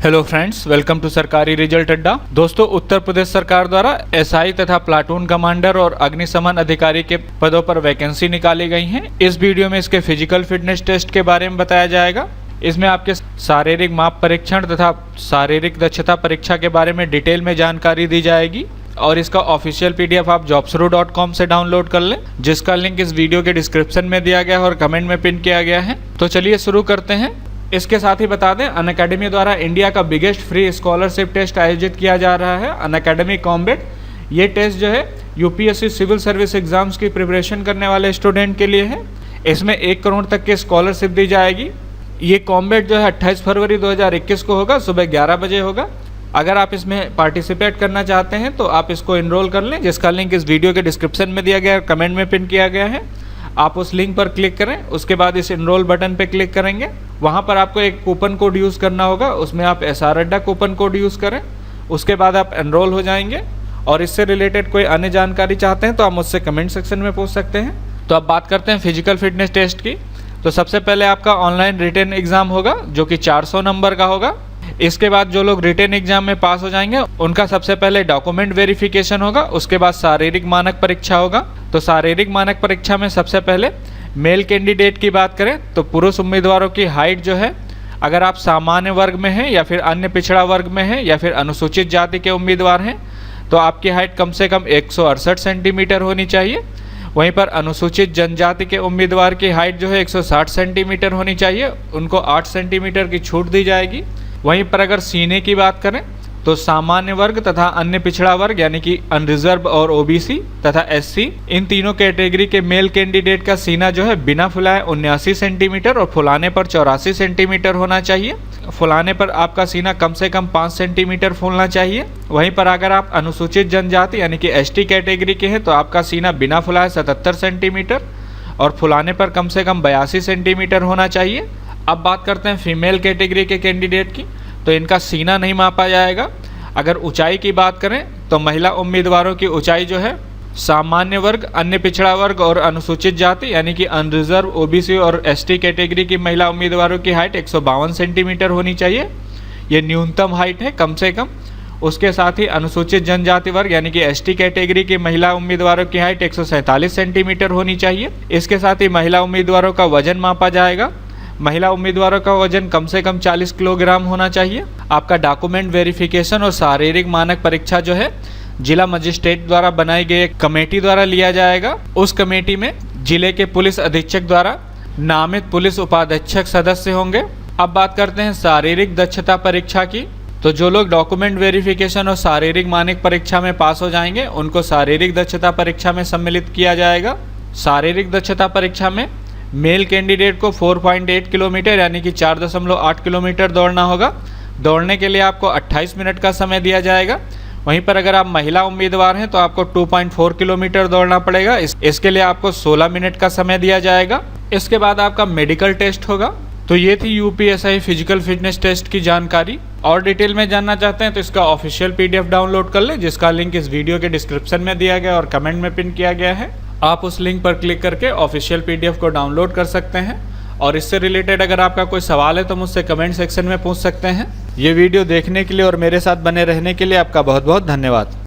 Hello friends, welcome to सरकारी result अड्डा। दोस्तों, उत्तर प्रदेश सरकार द्वारा एसआई तथा प्लाटून कमांडर और अग्निशमन अधिकारी के पदों पर वैकेंसी निकाली गई हैं। इस वीडियो में इसके फिजिकल फिटनेस टेस्ट के बारे में बताया जाएगा। इसमें आपके शारीरिक माप परीक्षण तथा शारीरिक दक्षता परीक्षा के बारे में डिटेल में जानकारी दी जाएगी और इसका ऑफिशियल पीडीएफ आप jobsro.com से डाउनलोड कर लें, जिसका लिंक इस वीडियो के डिस्क्रिप्शन में दिया गया है और कमेंट में पिन किया गया है। तो चलिए शुरू करते हैं। इसके साथ ही बता दें, अनअकैडमी द्वारा इंडिया का बिगेस्ट फ्री स्कॉलरशिप टेस्ट आयोजित किया जा रहा है, अनअकैडमी कॉम्बैट। ये टेस्ट जो है यूपीएससी सिविल सर्विस एग्जाम्स की प्रिपरेशन करने वाले स्टूडेंट के लिए है। इसमें 1 करोड़ तक की स्कॉलरशिप दी जाएगी। ये कॉम्बैट जो है 28 फरवरी 2021 को होगा, सुबह 11 बजे होगा। अगर आप इसमें पार्टिसिपेट करना चाहते हैं तो आप इसको इनरोल कर लें, जिसका लिंक इस वीडियो के डिस्क्रिप्शन में दिया गया है, कमेंट में पिन किया गया है। आप उस लिंक पर क्लिक करें, उसके बाद इस इनरोल बटन पर क्लिक करेंगे। वहाँ पर आपको एक कूपन कोड यूज़ करना होगा, उसमें आप SR अड्डा कूपन कोड यूज़ करें। उसके बाद आप एनरोल हो जाएंगे और इससे रिलेटेड कोई अन्य जानकारी चाहते हैं तो आप मुझसे कमेंट सेक्शन में पूछ सकते हैं। तो अब बात करते हैं फिजिकल फिटनेस टेस्ट की। तो सबसे पहले आपका ऑनलाइन रिटन एग्ज़ाम होगा, जो कि 400 नंबर का होगा। इसके बाद जो लोग रिटन एग्जाम में पास हो जाएंगे उनका सबसे पहले डॉक्यूमेंट वेरिफिकेशन होगा, उसके बाद शारीरिक मानक परीक्षा होगा। तो शारीरिक मानक परीक्षा में सबसे पहले मेल कैंडिडेट की बात करें तो पुरुष उम्मीदवारों की हाइट जो है, अगर आप सामान्य वर्ग में हैं या फिर अन्य पिछड़ा वर्ग में हैं या फिर अनुसूचित जाति के उम्मीदवार हैं तो आपकी हाइट कम से कम 168 सेंटीमीटर होनी चाहिए। वहीं पर अनुसूचित जनजाति के उम्मीदवार की हाइट जो है 160 सेंटीमीटर होनी चाहिए, उनको 8 सेंटीमीटर की छूट दी जाएगी। वहीं पर अगर सीने की बात करें तो सामान्य वर्ग तथा अन्य पिछड़ा वर्ग यानी कि अनरिजर्व और ओबीसी तथा एससी, इन तीनों कैटेगरी के मेल कैंडिडेट का सीना जो है बिना फुलाए 79 सेंटीमीटर और फुलाने पर 84 सेंटीमीटर होना चाहिए। फुलाने पर आपका सीना कम से कम 5 सेंटीमीटर फूलना चाहिए। वहीं पर अगर आप अनुसूचित जनजाति यानी कि एसटी कैटेगरी के हैं तो आपका सीना बिना फुलाए 77 सेंटीमीटर और फुलाने पर कम से कम 82 सेंटीमीटर होना चाहिए। अब बात करते हैं फीमेल कैटेगरी के कैंडिडेट की, तो इनका सीना नहीं मापा जाएगा। अगर ऊंचाई की बात करें तो महिला उम्मीदवारों की ऊंचाई जो है सामान्य वर्ग, अन्य पिछड़ा वर्ग और अनुसूचित जाति यानी कि अनरिजर्व, ओबीसी और एसटी कैटेगरी की महिला उम्मीदवारों की हाइट 152 सेंटीमीटर होनी चाहिए। ये न्यूनतम हाइट है कम से कम। उसके साथ ही अनुसूचित जनजाति वर्ग यानी कि एसटी कैटेगरी की महिला उम्मीदवारों की हाइट 147 सेंटीमीटर होनी चाहिए। इसके साथ ही महिला उम्मीदवारों का वजन मापा जाएगा। महिला उम्मीदवारों का वजन कम से कम 40 किलोग्राम होना चाहिए। आपका डॉक्यूमेंट वेरिफिकेशन और शारीरिक मानक परीक्षा जो है जिला मजिस्ट्रेट द्वारा बनाई गई एक कमेटी द्वारा लिया जाएगा। उस कमेटी में जिले के पुलिस अधीक्षक द्वारा नामित पुलिस उपाधीक्षक सदस्य होंगे। अब बात करते हैं शारीरिक दक्षता परीक्षा की। तो जो लोग डॉक्यूमेंट वेरिफिकेशन और शारीरिक मानक परीक्षा में पास हो जाएंगे उनको शारीरिक दक्षता परीक्षा में सम्मिलित किया जाएगा। शारीरिक दक्षता परीक्षा में मेल कैंडिडेट को 4.8 किलोमीटर यानी कि 4.8 किलोमीटर दौड़ना होगा। दौड़ने के लिए आपको 28 मिनट का समय दिया जाएगा। वहीं पर अगर आप महिला उम्मीदवार हैं तो आपको 2.4 किलोमीटर दौड़ना पड़ेगा। इसके लिए आपको 16 मिनट का समय दिया जाएगा। इसके बाद आपका मेडिकल टेस्ट होगा। तो ये थी यूपीएसआई फिजिकल फिटनेस टेस्ट की जानकारी। और डिटेल में जानना चाहते हैं तो इसका ऑफिशियल पीडीएफ डाउनलोड कर लें, जिसका लिंक इस वीडियो के डिस्क्रिप्शन में दिया गया और कमेंट में पिन किया गया है। आप उस लिंक पर क्लिक करके ऑफिशियल पीडीएफ को डाउनलोड कर सकते हैं। और इससे रिलेटेड अगर आपका कोई सवाल है तो मुझसे कमेंट सेक्शन में पूछ सकते हैं। ये वीडियो देखने के लिए और मेरे साथ बने रहने के लिए आपका बहुत बहुत धन्यवाद।